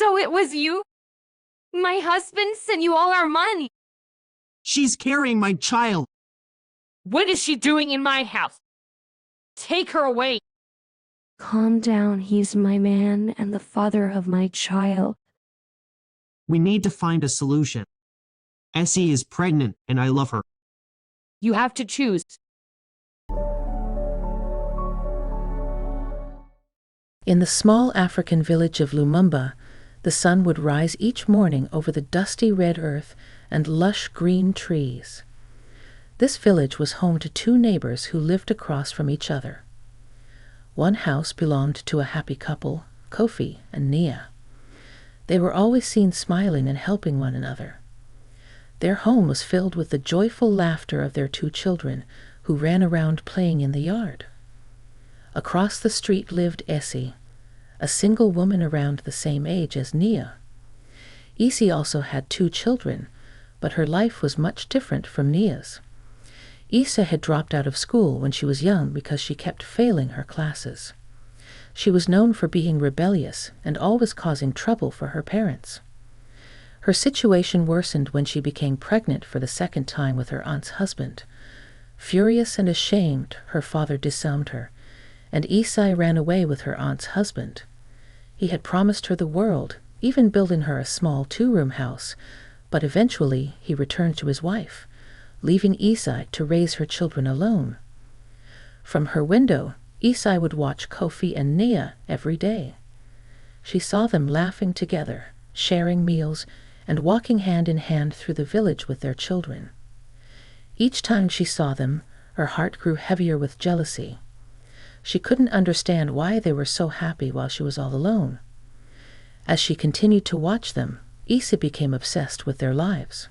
So it was you? My husband sent you all our money. She's carrying my child. What is she doing in my house? Take her away. Calm down, he's my man and the father of my child. We need to find a solution. Essie is pregnant and I love her. You have to choose. In the small African village of Lumumba, the sun would rise each morning over the dusty red earth and lush green trees. This village was home to two neighbors who lived across from each other. One house belonged to a happy couple, Kofi and Nia. They were always seen smiling and helping one another. Their home was filled with the joyful laughter of their two children, who ran around playing in the yard. Across the street lived Essie, a single woman around the same age as Nia. Essie also had two children, but her life was much different from Nia's. Issa had dropped out of school when she was young because she kept failing her classes. She was known for being rebellious and always causing trouble for her parents. Her situation worsened when she became pregnant for the second time with her aunt's husband. Furious and ashamed, her father disowned her, and Esai ran away with her aunt's husband. He had promised her the world, even building her a small two-room house, but eventually he returned to his wife, leaving Esai to raise her children alone. From her window, Esai would watch Kofi and Nia every day. She saw them laughing together, sharing meals, and walking hand in hand through the village with their children. Each time she saw them, her heart grew heavier with jealousy. She couldn't understand why they were so happy while she was all alone. As she continued to watch them, Issa became obsessed with their lives.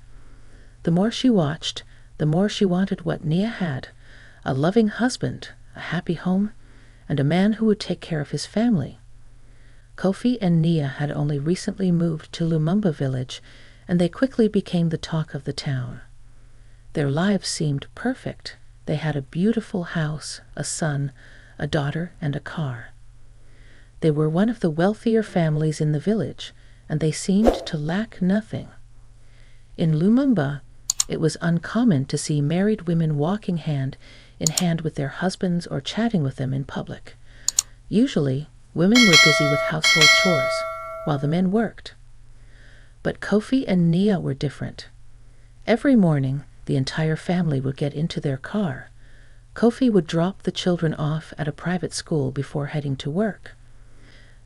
The more she watched, the more she wanted what Nia had: a loving husband, a happy home, and a man who would take care of his family. Kofi and Nia had only recently moved to Lumumba village, and they quickly became the talk of the town. Their lives seemed perfect. They had a beautiful house, a son, a daughter, and a car. They were one of the wealthier families in the village, and they seemed to lack nothing. In Lumumba, it was uncommon to see married women walking hand in hand with their husbands or chatting with them in public. Usually, women were busy with household chores, while the men worked. But Kofi and Nia were different. Every morning, the entire family would get into their car. Kofi would drop the children off at a private school before heading to work.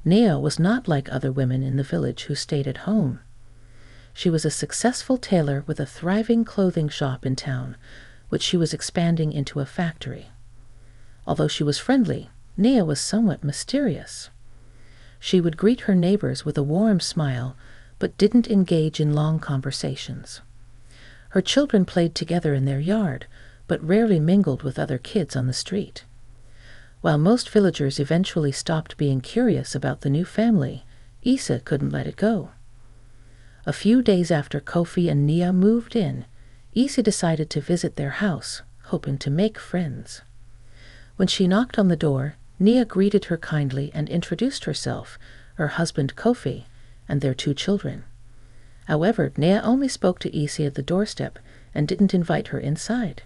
Nia was not like other women in the village who stayed at home. She was a successful tailor with a thriving clothing shop in town, which she was expanding into a factory. Although she was friendly, Nia was somewhat mysterious. She would greet her neighbors with a warm smile, but didn't engage in long conversations. Her children played together in their yard, but rarely mingled with other kids on the street. While most villagers eventually stopped being curious about the new family, Issa couldn't let it go. A few days after Kofi and Nia moved in, Issa decided to visit their house, hoping to make friends. When she knocked on the door, Nia greeted her kindly and introduced herself, her husband Kofi, and their two children. However, Nia only spoke to Essie at the doorstep and didn't invite her inside.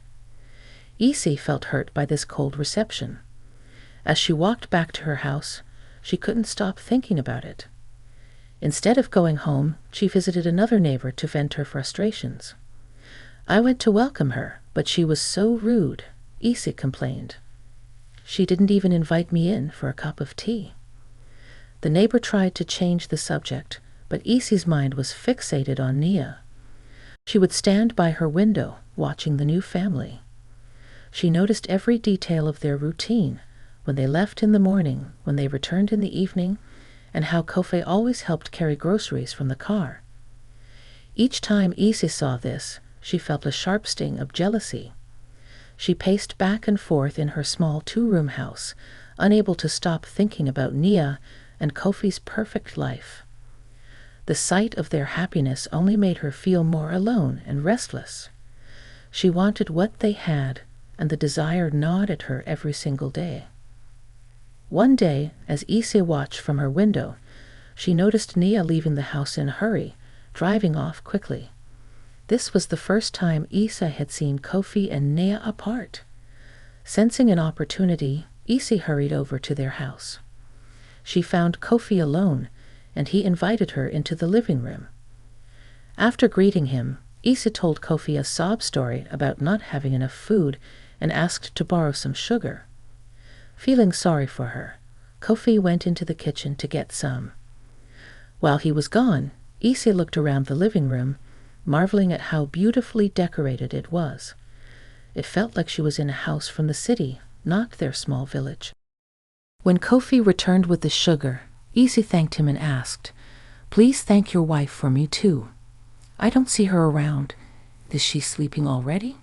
Essie felt hurt by this cold reception. As she walked back to her house, she couldn't stop thinking about it. Instead of going home, she visited another neighbor to vent her frustrations. "I went to welcome her, but she was so rude," Essie complained. "She didn't even invite me in for a cup of tea." The neighbor tried to change the subject, but Essie's mind was fixated on Nia. She would stand by her window, watching the new family. She noticed every detail of their routine: when they left in the morning, when they returned in the evening, and how Kofi always helped carry groceries from the car. Each time Essie saw this, she felt a sharp sting of jealousy. She paced back and forth in her small two-room house, unable to stop thinking about Nia and Kofi's perfect life. The sight of their happiness only made her feel more alone and restless. She wanted what they had, and the desire gnawed at her every single day. One day, as Essie watched from her window, she noticed Nia leaving the house in a hurry, driving off quickly. This was the first time Essie had seen Kofi and Nia apart. Sensing an opportunity, Essie hurried over to their house. She found Kofi alone, and he invited her into the living room. After greeting him, Essie told Kofi a sob story about not having enough food and asked to borrow some sugar. Feeling sorry for her, Kofi went into the kitchen to get some. While he was gone, Essie looked around the living room, marveling at how beautifully decorated it was. It felt like she was in a house from the city, not their small village. When Kofi returned with the sugar, Essie thanked him and asked, "Please thank your wife for me too. I don't see her around. Is she sleeping already?"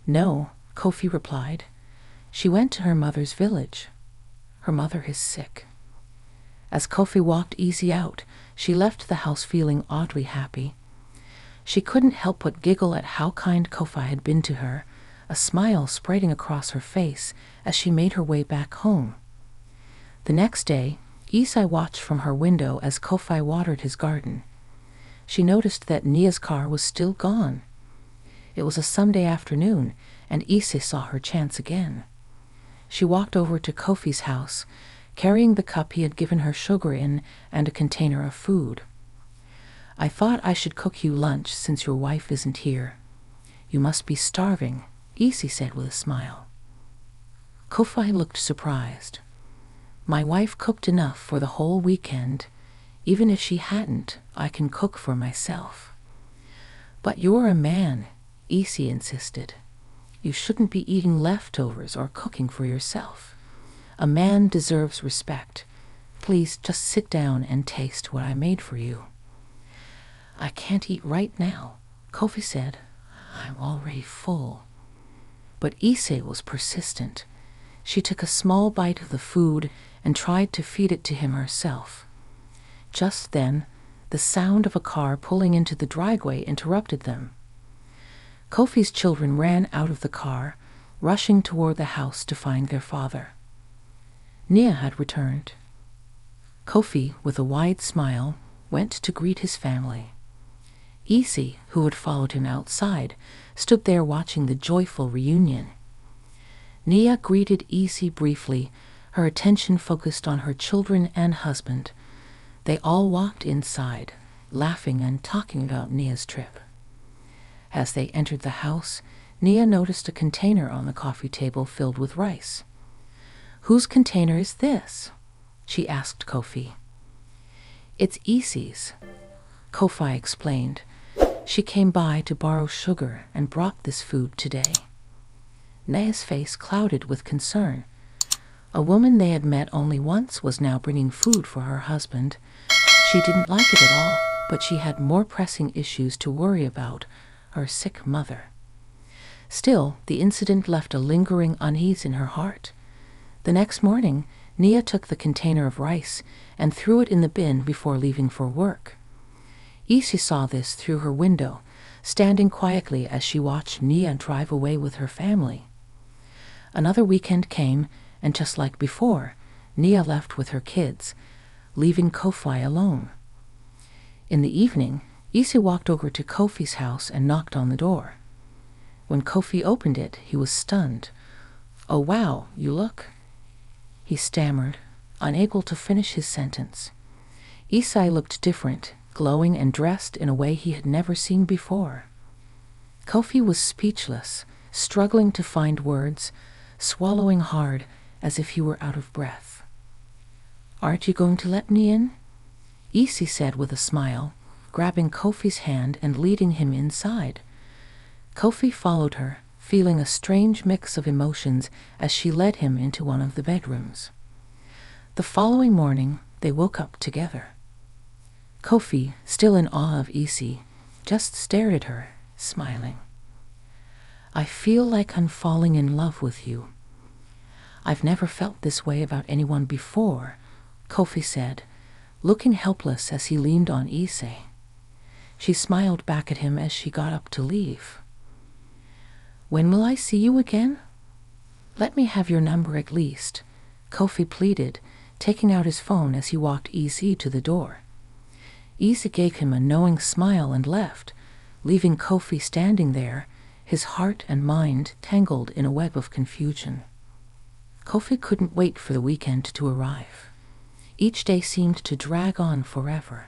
"No," Kofi replied. "She went to her mother's village. Her mother is sick." As Kofi walked Essie out, she left the house feeling oddly happy. She couldn't help but giggle at how kind Kofi had been to her, a smile spreading across her face as she made her way back home. The next day, Essie watched from her window as Kofi watered his garden. She noticed that Nia's car was still gone. It was a Sunday afternoon, and Essie saw her chance again. She walked over to Kofi's house, carrying the cup he had given her sugar in and a container of food. "I thought I should cook you lunch since your wife isn't here. You must be starving," Essie said with a smile. Kofi looked surprised. "My wife cooked enough for the whole weekend. Even if she hadn't, I can cook for myself." "But you're a man," Essie insisted. "You shouldn't be eating leftovers or cooking for yourself. A man deserves respect. Please just sit down and taste what I made for you." "I can't eat right now," Kofi said. "I'm already full." But Essie was persistent. She took a small bite of the food and tried to feed it to him herself. Just then, the sound of a car pulling into the driveway interrupted them. Kofi's children ran out of the car, rushing toward the house to find their father. Nia had returned. Kofi, with a wide smile, went to greet his family. Essie, who had followed him outside, stood there watching the joyful reunion. Nia greeted Essie briefly, her attention focused on her children and husband. They all walked inside, laughing and talking about Nia's trip. As they entered the house, Nia noticed a container on the coffee table filled with rice. "Whose container is this?" she asked Kofi. "It's Essie's," Kofi explained. "She came by to borrow sugar and brought this food today." Nia's face clouded with concern. A woman they had met only once was now bringing food for her husband. She didn't like it at all, but she had more pressing issues to worry about, her sick mother. Still, the incident left a lingering unease in her heart. The next morning, Nia took the container of rice and threw it in the bin before leaving for work. Essie saw this through her window, standing quietly as she watched Nia drive away with her family. Another weekend came, and just like before, Nia left with her kids, leaving Kofi alone. In the evening, Essie walked over to Kofi's house and knocked on the door. When Kofi opened it, he was stunned. "Oh wow, you look..." he stammered, unable to finish his sentence. Essie looked different, glowing and dressed in a way he had never seen before. Kofi was speechless, struggling to find words, swallowing hard as if he were out of breath. "Aren't you going to let me in?" Essie said with a smile, grabbing Kofi's hand and leading him inside. Kofi followed her, feeling a strange mix of emotions as she led him into one of the bedrooms. The following morning, they woke up together. Kofi, still in awe of Essie, just stared at her, smiling. "I feel like I'm falling in love with you. I've never felt this way about anyone before," Kofi said, looking helpless as he leaned on Essie. She smiled back at him as she got up to leave. "When will I see you again? Let me have your number at least," Kofi pleaded, taking out his phone as he walked Essie to the door. Essie gave him a knowing smile and left, leaving Kofi standing there, his heart and mind tangled in a web of confusion. Kofi couldn't wait for the weekend to arrive. Each day seemed to drag on forever.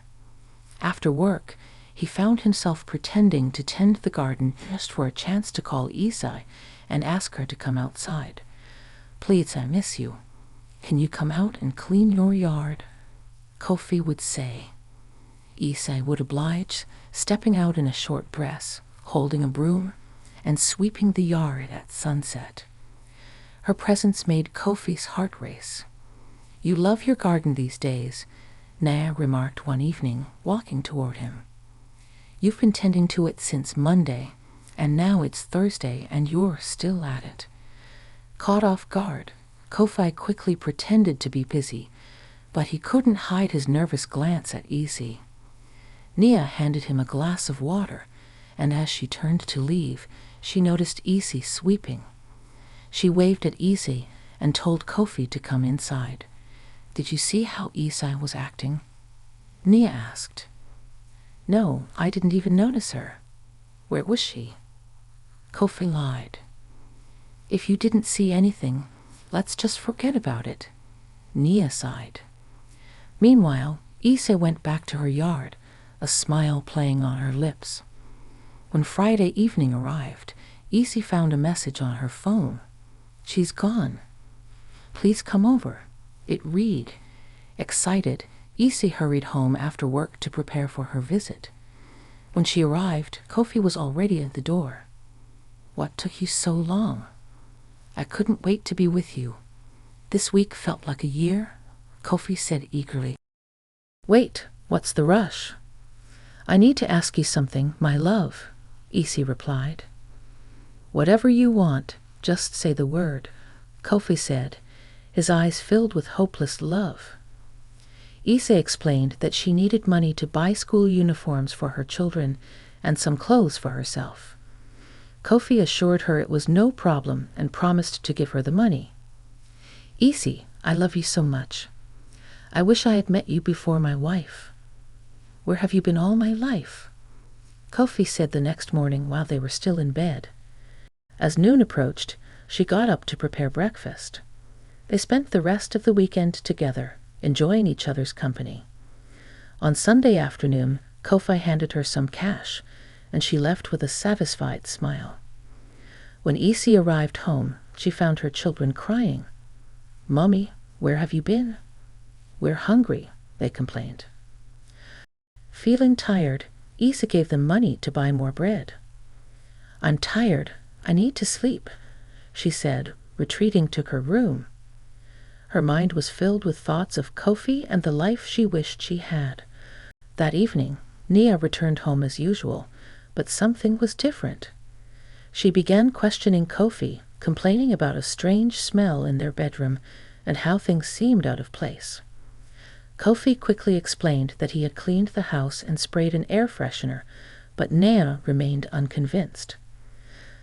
After work, he found himself pretending to tend the garden just for a chance to call Essie and ask her to come outside. "Please, I miss you. Can you come out and clean your yard?" Kofi would say. Essie would oblige, stepping out in a short dress, holding a broom, and sweeping the yard at sunset. Her presence made Kofi's heart race. "You love your garden these days," Naya remarked one evening, walking toward him. "You've been tending to it since Monday, and now it's Thursday and you're still at it." Caught off guard, Kofi quickly pretended to be busy, but he couldn't hide his nervous glance at Essie. Nia handed him a glass of water, and as she turned to leave, she noticed Essie sweeping. She waved at Essie and told Kofi to come inside. "Did you see how Essie was acting?" Nia asked. "No, I didn't even notice her. Where was she?" Kofi lied. "If you didn't see anything, let's just forget about it." Nia sighed. Meanwhile, Essie went back to her yard, a smile playing on her lips. When Friday evening arrived, Essie found a message on her phone. "She's gone. Please come over." It read. Excited, Essie hurried home after work to prepare for her visit. When she arrived, Kofi was already at the door. "What took you so long?" "I couldn't wait to be with you. This week felt like a year," Kofi said eagerly. "Wait, what's the rush?" "I need to ask you something, my love," Essie replied. "Whatever you want, just say the word," Kofi said, his eyes filled with hopeless love. Essie explained that she needed money to buy school uniforms for her children and some clothes for herself. Kofi assured her it was no problem and promised to give her the money. "Essie, I love you so much. I wish I had met you before my wife." "Where have you been all my life?" Kofi said the next morning while they were still in bed. As noon approached, she got up to prepare breakfast. They spent the rest of the weekend together, enjoying each other's company. On Sunday afternoon, Kofi handed her some cash, and she left with a satisfied smile. When Essie arrived home, she found her children crying. "Mommy, where have you been?" "We're hungry," they complained. Feeling tired, Essie gave them money to buy more bread. "I'm tired. I need to sleep," she said, retreating to her room. Her mind was filled with thoughts of Kofi and the life she wished she had. That evening, Nia returned home as usual, but something was different. She began questioning Kofi, complaining about a strange smell in their bedroom and how things seemed out of place. Kofi quickly explained that he had cleaned the house and sprayed an air freshener, but Nia remained unconvinced.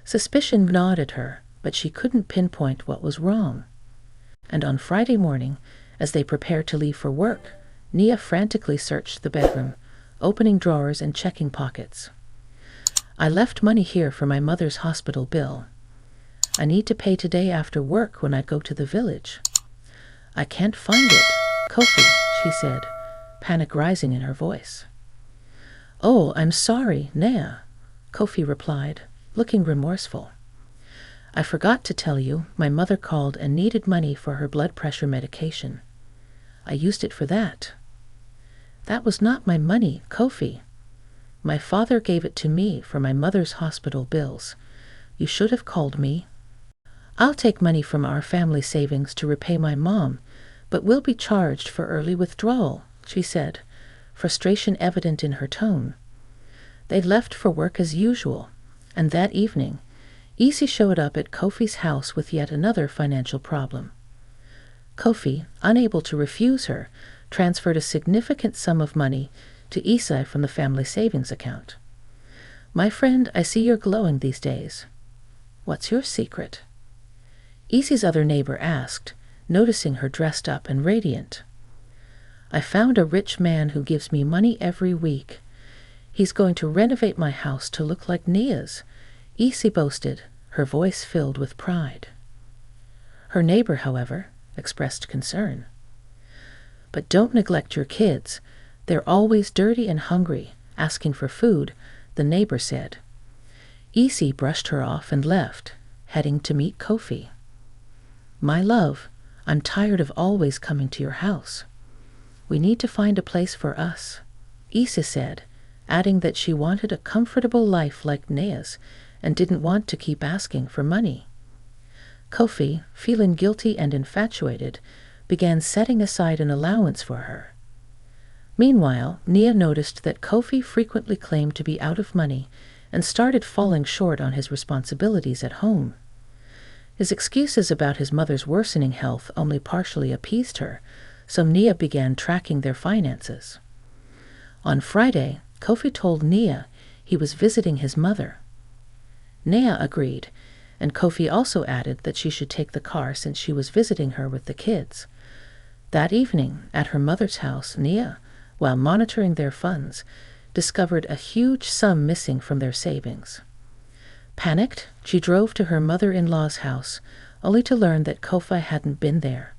Suspicion gnawed at her, but she couldn't pinpoint what was wrong. And on Friday morning, as they prepared to leave for work, Nia frantically searched the bedroom, opening drawers and checking pockets. "I left money here for my mother's hospital bill. I need to pay today after work when I go to the village." "I can't find it, Kofi," she said, panic rising in her voice. "Oh, I'm sorry, Nia," Kofi replied, looking remorseful. "I forgot to tell you, my mother called and needed money for her blood pressure medication. I used it for that." "That was not my money, Kofi. My father gave it to me for my mother's hospital bills. You should have called me." "I'll take money from our family savings to repay my mom, but we'll be charged for early withdrawal," she said, frustration evident in her tone. They left for work as usual, and that evening, Essie showed up at Kofi's house with yet another financial problem. Kofi, unable to refuse her, transferred a significant sum of money to Essie from the family savings account. "My friend, I see you're glowing these days. What's your secret?" Essie's other neighbor asked, noticing her dressed up and radiant. "I found a rich man who gives me money every week. He's going to renovate my house to look like Nia's," Essie boasted, her voice filled with pride. Her neighbor, however, expressed concern. "But don't neglect your kids. They're always dirty and hungry, asking for food," the neighbor said. Essie brushed her off and left, heading to meet Kofi. "My love, I'm tired of always coming to your house. We need to find a place for us," Essie said, adding that she wanted a comfortable life like Nea's and didn't want to keep asking for money. Kofi, feeling guilty and infatuated, began setting aside an allowance for her. Meanwhile, Nia noticed that Kofi frequently claimed to be out of money and started falling short on his responsibilities at home. His excuses about his mother's worsening health only partially appeased her, so Nia began tracking their finances. On Friday, Kofi told Nia he was visiting his mother. Nia agreed, and Kofi also added that she should take the car since she was visiting her with the kids. That evening, at her mother's house, Nia, while monitoring their funds, discovered a huge sum missing from their savings. Panicked, she drove to her mother-in-law's house, only to learn that Kofi hadn't been there.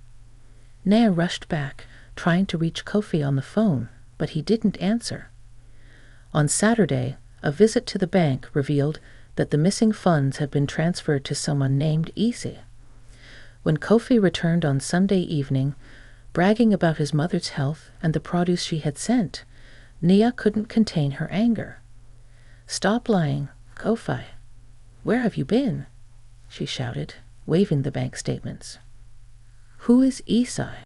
Nia rushed back, trying to reach Kofi on the phone, but he didn't answer. On Saturday, a visit to the bank revealed that the missing funds had been transferred to someone named Essie. When Kofi returned on Sunday evening, bragging about his mother's health and the produce she had sent, Nia couldn't contain her anger. "Stop lying, Kofi. Where have you been?" she shouted, waving the bank statements. "Who is Essie?"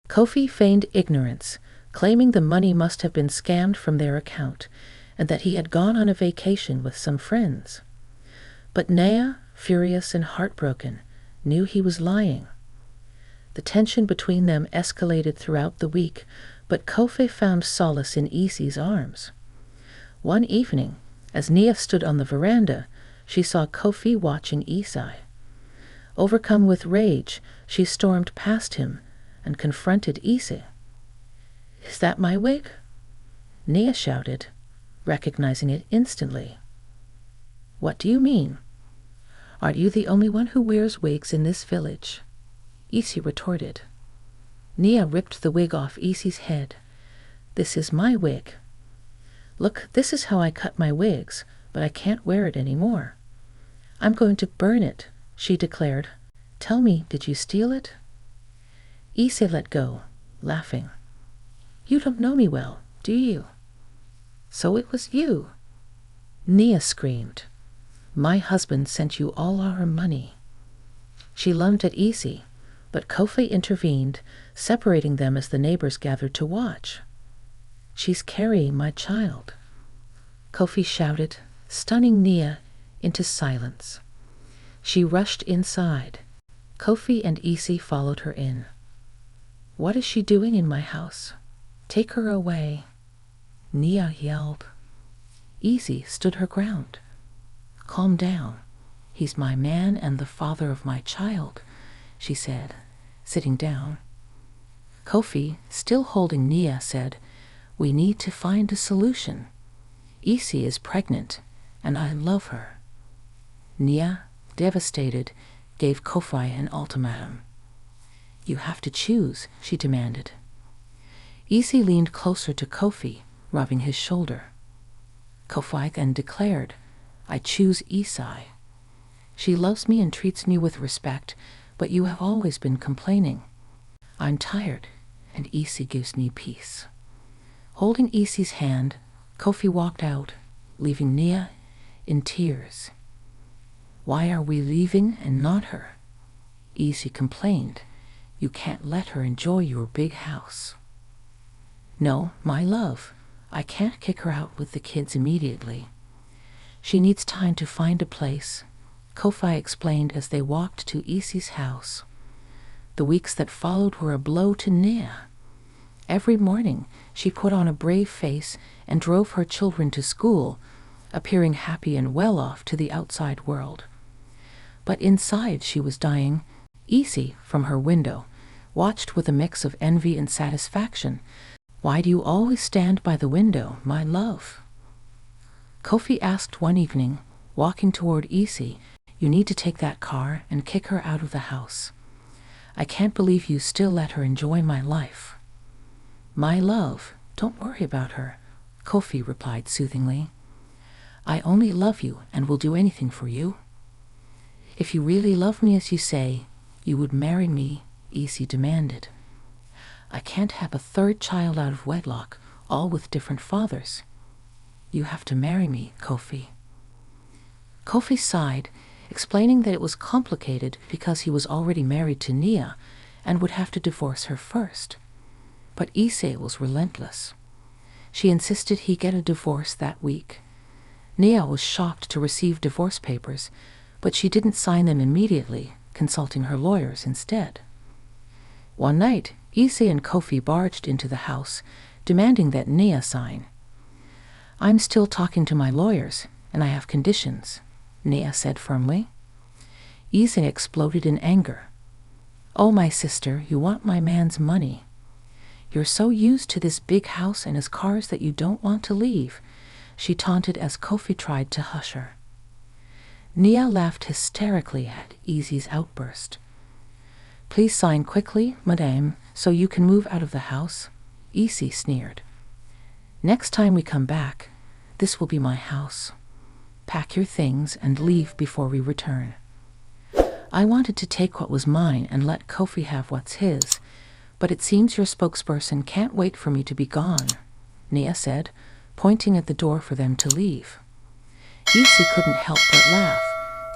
Kofi feigned ignorance, claiming the money must have been scammed from their account and that he had gone on a vacation with some friends. But Nia, furious and heartbroken, knew he was lying. The tension between them escalated throughout the week, but Kofi found solace in Essie's arms. One evening, as Nia stood on the veranda, she saw Kofi watching Essie. Overcome with rage, she stormed past him and confronted Essie. "Is that my wig?" Nia shouted, recognizing it instantly. "What do you mean? Are you the only one who wears wigs in this village?" Essie retorted. Nia ripped the wig off Essie's head. "This is my wig. Look, this is how I cut my wigs, but I can't wear it anymore. I'm going to burn it," she declared. "Tell me, did you steal it?" Essie let go, laughing. "You don't know me well, do you?" "So it was you?" Nia screamed. "My husband sent you all our money." She lunged at Essie, but Kofi intervened, separating them as the neighbors gathered to watch. "She's carrying my child," Kofi shouted, stunning Nia into silence. She rushed inside. Kofi and Essie followed her in. "What is she doing in my house? Take her away," Nia yelled. Essie stood her ground. "Calm down. He's my man and the father of my child," she said, sitting down. Kofi, still holding Nia, said, "We need to find a solution. Essie is pregnant, and I love her." Nia, devastated, gave Kofi an ultimatum. "You have to choose," she demanded. Essie leaned closer to Kofi, rubbing his shoulder. Kofi then declared, "I choose Essie. She loves me and treats me with respect, but you have always been complaining. I'm tired, and Essie gives me peace." Holding Essie's hand, Kofi walked out, leaving Nia in tears. "Why are we leaving and not her?" Essie complained. "You can't let her enjoy your big house." "No, my love, I can't kick her out with the kids immediately. She needs time to find a place," Kofi explained as they walked to Essie's house. The weeks that followed were a blow to Nia. Every morning, she put on a brave face and drove her children to school, appearing happy and well off to the outside world. But inside she was dying. Essie, from her window, watched with a mix of envy and satisfaction. "Why do you always stand by the window, my love?" Kofi asked one evening, walking toward Essie. "You need to take that car and kick her out of the house. I can't believe you still let her enjoy my life." "My love, don't worry about her," Kofi replied soothingly. "I only love you and will do anything for you." "If you really love me as you say, you would marry me," Essie demanded. "I can't have a third child out of wedlock, all with different fathers. You have to marry me, Kofi." Kofi sighed, explaining that it was complicated because he was already married to Nia and would have to divorce her first. But Essie was relentless. She insisted he get a divorce that week. Nia was shocked to receive divorce papers, but she didn't sign them immediately, consulting her lawyers instead. One night, Essie and Kofi barged into the house, demanding that Nia sign. "I'm still talking to my lawyers, and I have conditions," Nia said firmly. Essie exploded in anger. "Oh, my sister, you want my man's money. You're so used to this big house and his cars that you don't want to leave," she taunted as Kofi tried to hush her. Nia laughed hysterically at Essie's outburst. "Please sign quickly, madame, so you can move out of the house," Essie sneered. "Next time we come back, this will be my house. Pack your things and leave before we return." "I wanted to take what was mine and let Kofi have what's his, but it seems your spokesperson can't wait for me to be gone," Nia said, pointing at the door for them to leave. Essie couldn't help but laugh,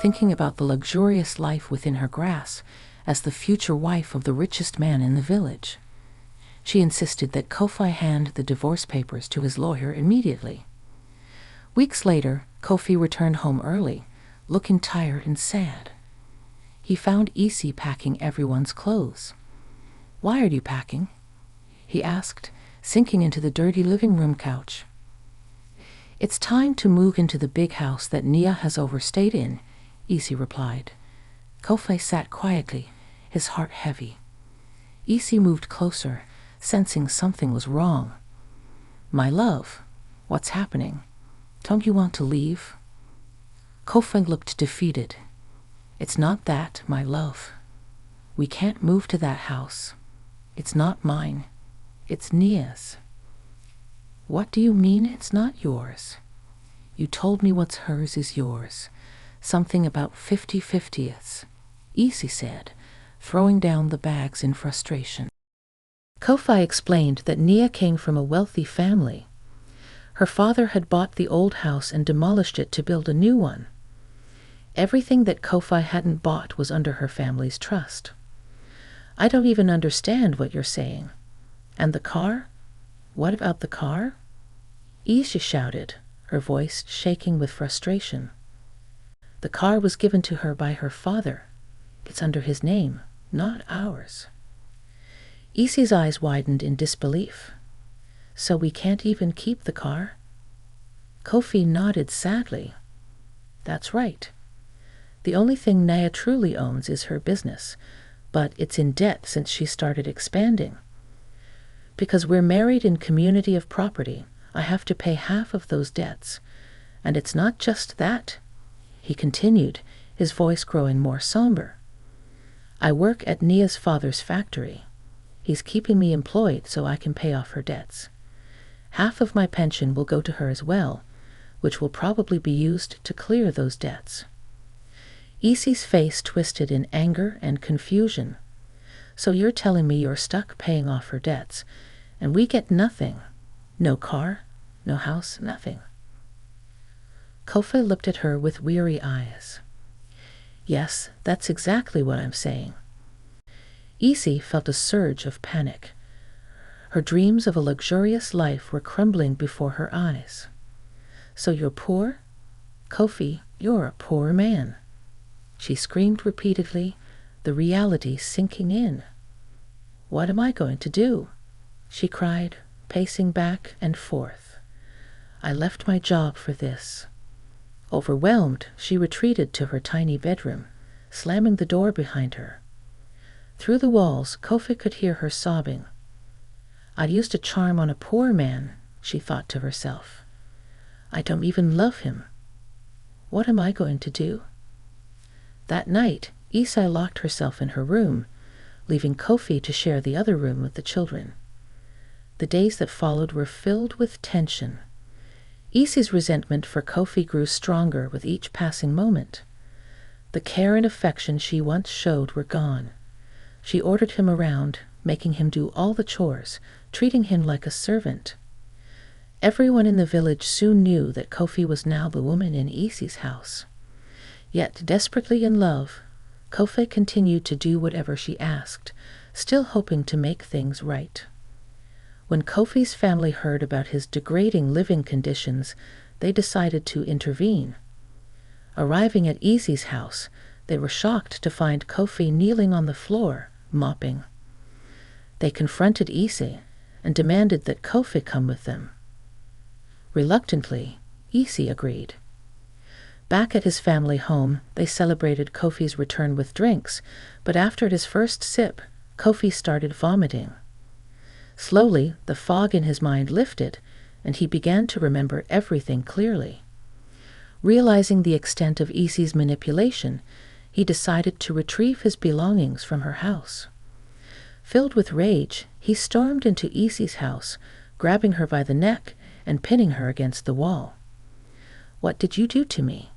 thinking about the luxurious life within her grasp as the future wife of the richest man in the village. She insisted that Kofi hand the divorce papers to his lawyer immediately. Weeks later, Kofi returned home early, looking tired and sad. He found Essie packing everyone's clothes. "Why are you packing?" he asked, sinking into the dirty living room couch. "It's time to move into the big house that Nia has overstayed in," Essie replied. Kofi sat quietly, his heart heavy. Essie moved closer, sensing something was wrong. "My love, what's happening? Don't you want to leave?" Kofi looked defeated. "It's not that, my love. We can't move to that house. It's not mine. It's Nia's." "What do you mean it's not yours? You told me what's hers is yours. Something about 50-50ths, Essie said, throwing down the bags in frustration. Kofi explained that Nia came from a wealthy family. Her father had bought the old house and demolished it to build a new one. Everything that Kofi hadn't bought was under her family's trust. "I don't even understand what you're saying. And the car? What about the car?" Essie shouted, her voice shaking with frustration. "The car was given to her by her father. It's under his name, not ours." Essie's eyes widened in disbelief. "So we can't even keep the car?" Kofi nodded sadly. "That's right. The only thing Nia truly owns is her business, but it's in debt since she started expanding. Because we're married in community of property, I have to pay half of those debts. And it's not just that," he continued, his voice growing more somber. "I work at Nia's father's factory. He's keeping me employed so I can pay off her debts. Half of my pension will go to her as well, which will probably be used to clear those debts." Essie's face twisted in anger and confusion. "So you're telling me you're stuck paying off her debts, and we get nothing? No car, no house, nothing?" Kofi looked at her with weary eyes. "Yes, that's exactly what I'm saying." Essie felt a surge of panic. Her dreams of a luxurious life were crumbling before her eyes. "So you're poor? Kofi, you're a poor man." She screamed repeatedly, the reality sinking in. "What am I going to do?" she cried, pacing back and forth. "I left my job for this." Overwhelmed, she retreated to her tiny bedroom, slamming the door behind her. Through the walls, Kofi could hear her sobbing. "I used a charm on a poor man," she thought to herself. "I don't even love him. What am I going to do?" That night, Essie locked herself in her room, leaving Kofi to share the other room with the children. The days that followed were filled with tension. Essie's resentment for Kofi grew stronger with each passing moment. The care and affection she once showed were gone. She ordered him around, making him do all the chores, treating him like a servant. Everyone in the village soon knew that Kofi was now the woman in Essie's house. Yet, desperately in love, Kofi continued to do whatever she asked, still hoping to make things right. When Kofi's family heard about his degrading living conditions, they decided to intervene. Arriving at Essie's house, they were shocked to find Kofi kneeling on the floor, mopping. They confronted Essie and demanded that Kofi come with them. Reluctantly, Essie agreed. Back at his family home, they celebrated Kofi's return with drinks, but after his first sip, Kofi started vomiting. Slowly, the fog in his mind lifted, and he began to remember everything clearly. Realizing the extent of Essie's manipulation, he decided to retrieve his belongings from her house. Filled with rage, he stormed into Essie's house, grabbing her by the neck and pinning her against the wall. "What did you do to me?"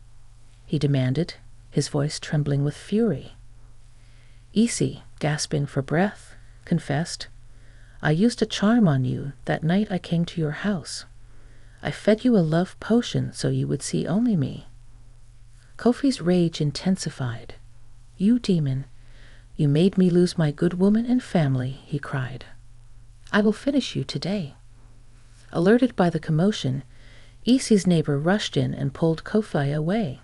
he demanded, his voice trembling with fury. Essie, gasping for breath, confessed, "I used a charm on you that night I came to your house. I fed you a love potion so you would see only me." Kofi's rage intensified. "You demon, you made me lose my good woman and family," he cried. "I will finish you today." Alerted by the commotion, Essie's neighbor rushed in and pulled Kofi away.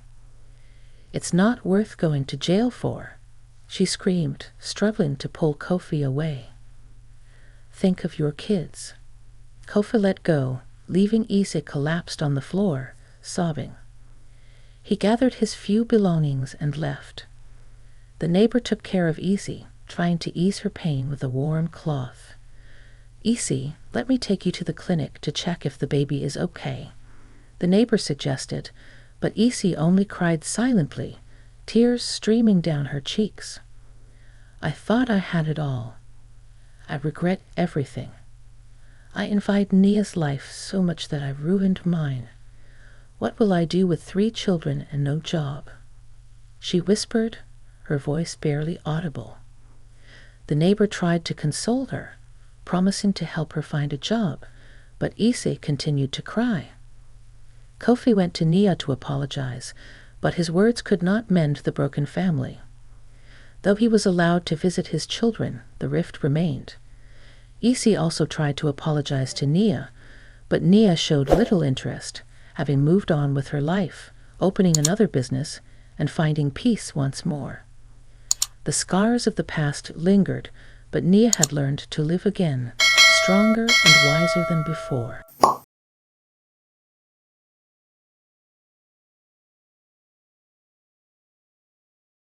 "It's not worth going to jail for," she screamed, struggling to pull Kofi away. "Think of your kids." Kofi let go, leaving Essie collapsed on the floor, sobbing. He gathered his few belongings and left. The neighbor took care of Essie, trying to ease her pain with a warm cloth. "Essie, let me take you to the clinic to check if the baby is okay," the neighbor suggested, but Essie only cried silently, tears streaming down her cheeks. "I thought I had it all. I regret everything. I envied Nia's life so much that I ruined mine. What will I do with 3 children and no job?" She whispered, her voice barely audible. The neighbor tried to console her, promising to help her find a job, but Essie continued to cry. Kofi went to Nia to apologize, but his words could not mend the broken family. Though he was allowed to visit his children, the rift remained. Essie also tried to apologize to Nia, but Nia showed little interest, having moved on with her life, opening another business, and finding peace once more. The scars of the past lingered, but Nia had learned to live again, stronger and wiser than before.